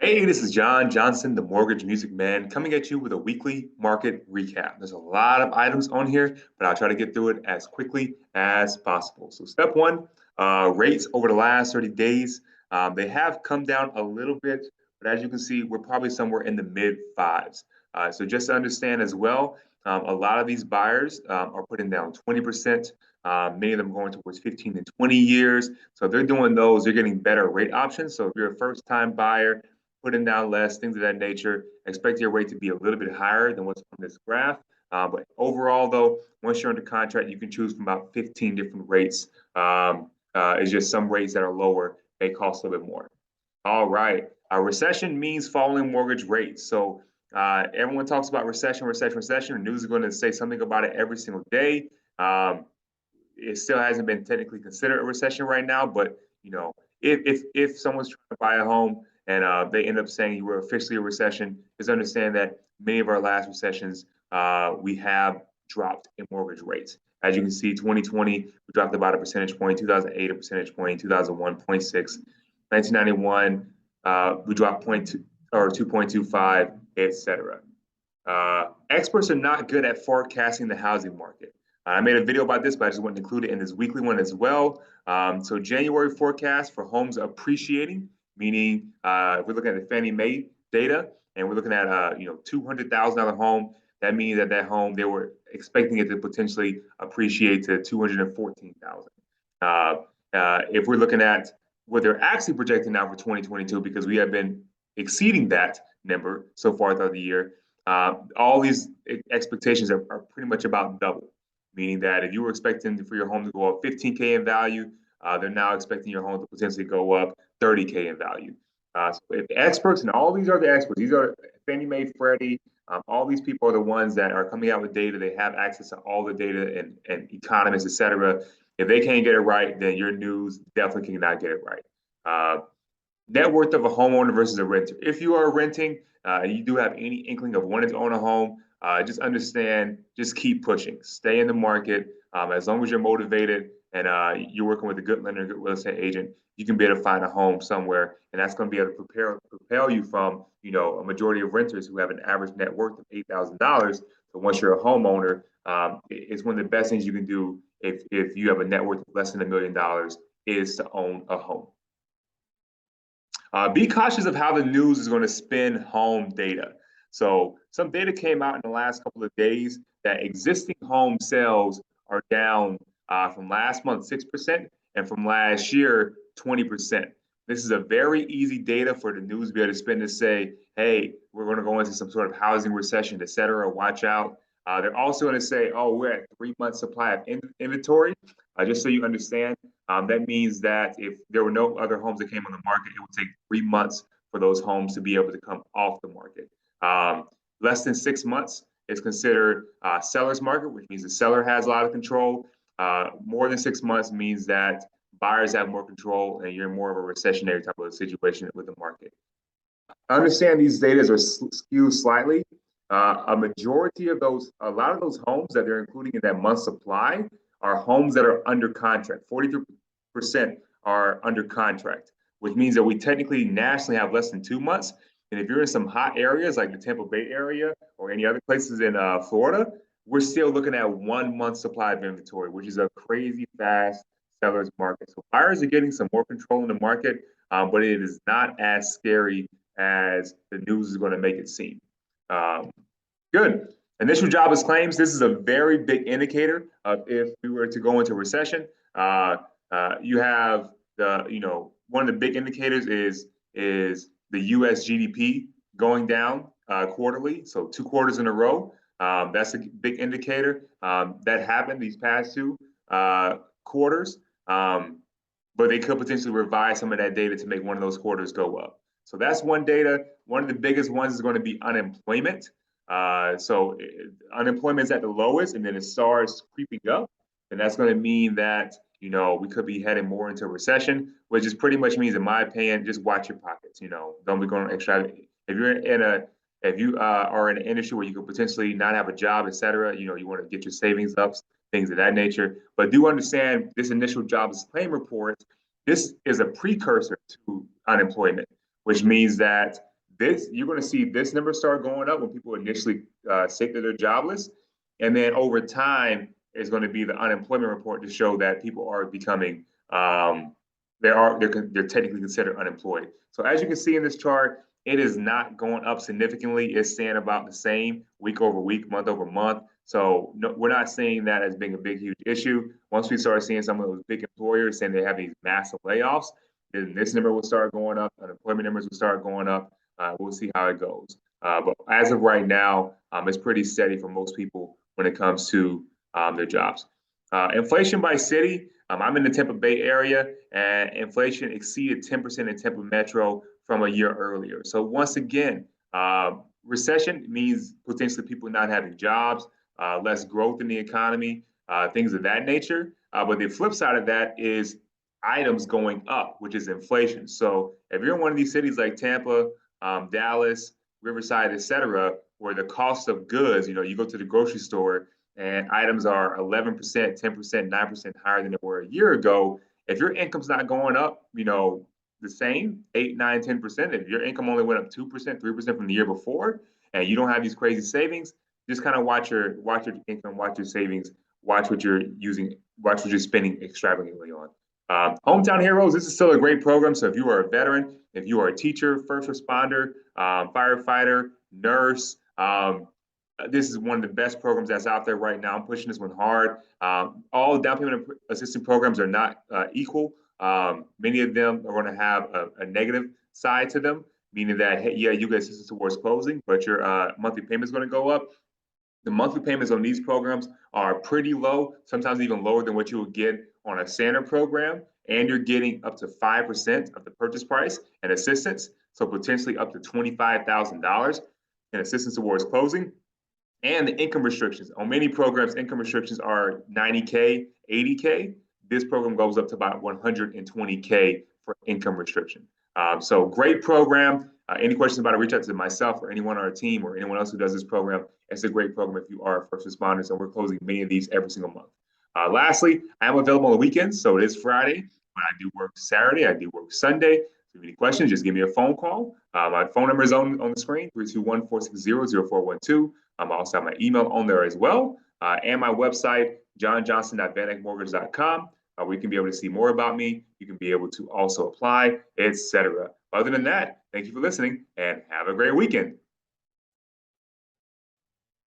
Hey, this is Jon Johnson, the Mortgage Music Man, coming at you with a weekly market recap. There's a lot of items on here, but I'll try to get through it as quickly as possible. So, step one, rates over the last 30 days, they have come down a little bit, but as you can see, we're probably somewhere in the mid fives. So, just to understand as well, a lot of these buyers are putting down 20%. Many of them going towards 15 and 20 years. So, if they're doing those, they're getting better rate options. So, if you're a first time buyer, putting down less, things of that nature. Expect your rate to be a little bit higher than what's on this graph. But overall, though, once you're under contract, you can choose from about 15 different rates. It's just some rates that are lower, they cost a little bit more. All right. A recession means falling mortgage rates. So everyone talks about recession, recession, recession. The news is going to say something about it every single day. It still hasn't been technically considered a recession right now, but if someone's trying to buy a home and they end up saying you were officially a recession, just understand that many of our last recessions we have dropped in mortgage rates. As you can see, 2020 we dropped about a percentage point, 2008 a percentage point, 2001 0.6, 1991 we dropped 0.2 or 2.25, etc. Experts are not good at forecasting the housing market. I made a video about this, but I just want to include it in this weekly one as well. So January forecast for homes appreciating, meaning if we're looking at the Fannie Mae data and we're looking at $200,000 home, that means that home they were expecting it to potentially appreciate to 214,000. If we're looking at what they're actually projecting now for 2022, because we have been exceeding that number so far throughout the year, all these expectations are pretty much about double. Meaning that if you were expecting for your home to go up 15K in value, they're now expecting your home to potentially go up 30K in value. So if the experts, and all these are the experts, these are Fannie Mae, Freddie, all these people are the ones that are coming out with data. They have access to all the data and economists, et cetera. If they can't get it right, then your news definitely cannot get it right. Net worth of a homeowner versus a renter. If you are renting, you do have any inkling of wanting to own a home, just understand, just keep pushing. Stay in the market. As long as you're motivated and you're working with a good lender, good real estate agent, you can be able to find a home somewhere, and that's going to be able to propel you from, a majority of renters who have an average net worth of $8,000. So once you're a homeowner, it's one of the best things you can do if you have a net worth of less than $1 million is to own a home. Be cautious of how the news is going to spin home data. So some data came out in the last couple of days that existing home sales are down from last month 6% and from last year 20%. This is a very easy data for the news to be able to spin to say, hey, we're going to go into some sort of housing recession, et cetera. Watch out. They're also going to say, oh, we're at 3 months supply of inventory. Just so you understand, that means that if there were no other homes that came on the market, it would take 3 months for those homes to be able to come off the market. Less than 6 months is considered seller's market, which means the seller has a lot of control. More than 6 months means that buyers have more control and you're in more of a recessionary type of situation with the market. I understand these data are skewed slightly. A lot of those homes that they're including in that month supply are homes that are under contract. 43% are under contract, which means that we technically nationally have less than 2 months. And if you're in some hot areas like the Tampa Bay area or any other places in Florida, we're still looking at 1 month supply of inventory, which is a crazy fast seller's market. So buyers are getting some more control in the market, but it is not as scary as the news is going to make it seem. Good. Initial jobless claims. This is a very big indicator of if we were to go into recession. You have one of the big indicators is the U.S. GDP going down quarterly, so 2 quarters in a row. That's a big indicator. That happened these past 2 quarters, but they could potentially revise some of that data to make one of those quarters go up. So that's one data. One of the biggest ones is going to be unemployment. So unemployment is at the lowest, and then it starts creeping up, and that's going to mean that we could be heading more into a recession, which is pretty much means, in my opinion, just watch your pockets. Don't be going extra. If you are in an industry where you could potentially not have a job, et cetera, you want to get your savings up, things of that nature. But do understand this initial jobless claim report. This is a precursor to unemployment, which means that you're going to see this number start going up when people initially say that they're jobless, and then over time is going to be the unemployment report to show that people are becoming they're technically considered unemployed. So as you can see in this chart, it is not going up significantly. It's staying about the same week over week, month over month. So no, we're not seeing that as being a big, huge issue. Once we start seeing some of those big employers saying they have these massive layoffs, then this number will start going up. Unemployment numbers will start going up. We'll see how it goes. But as of right now, it's pretty steady for most people when it comes to their jobs. Inflation by city. I'm in the Tampa Bay area, and inflation exceeded 10% in Tampa Metro from a year earlier. So once again, recession means potentially people not having jobs, less growth in the economy, things of that nature. But the flip side of that is items going up, which is inflation. So if you're in one of these cities like Tampa, Dallas, Riverside, et cetera, where the cost of goods, you go to the grocery store and items are 11%, 10%, 9% higher than they were a year ago. If your income's not going up, the same 8, 9, 10%, if your income only went up 2%, 3% from the year before, and you don't have these crazy savings, just kind of watch your income, watch your savings, watch what you're using, watch what you're spending extravagantly on. Hometown Heroes, this is still a great program. So if you are a veteran, if you are a teacher, first responder, firefighter, nurse, this is one of the best programs that's out there right now. I'm pushing this one hard. All down payment assistance programs are not equal. Many of them are going to have a negative side to them, meaning that, hey, yeah, you get assistance towards closing, but your monthly payment is going to go up. The monthly payments on these programs are pretty low, sometimes even lower than what you would get on a standard program. And you're getting up to 5% of the purchase price and assistance. So potentially up to $25,000 in assistance towards closing. And the income restrictions. On many programs, income restrictions are 90K, 80K. This program goes up to about 120K for income restriction. So great program. Any questions about it, reach out to myself or anyone on our team or anyone else who does this program. It's a great program if you are first responders, and we're closing many of these every single month. Lastly, I am available on the weekends, so it is Friday, but I do work Saturday, I do work Sunday. If you have any questions, just give me a phone call. My phone number is on the screen, 321-460-0412. I also have my email on there as well, and my website, jonjohnson.vanekmortgage.com, where you can be able to see more about me. You can be able to also apply, etc. Other than that, thank you for listening and have a great weekend.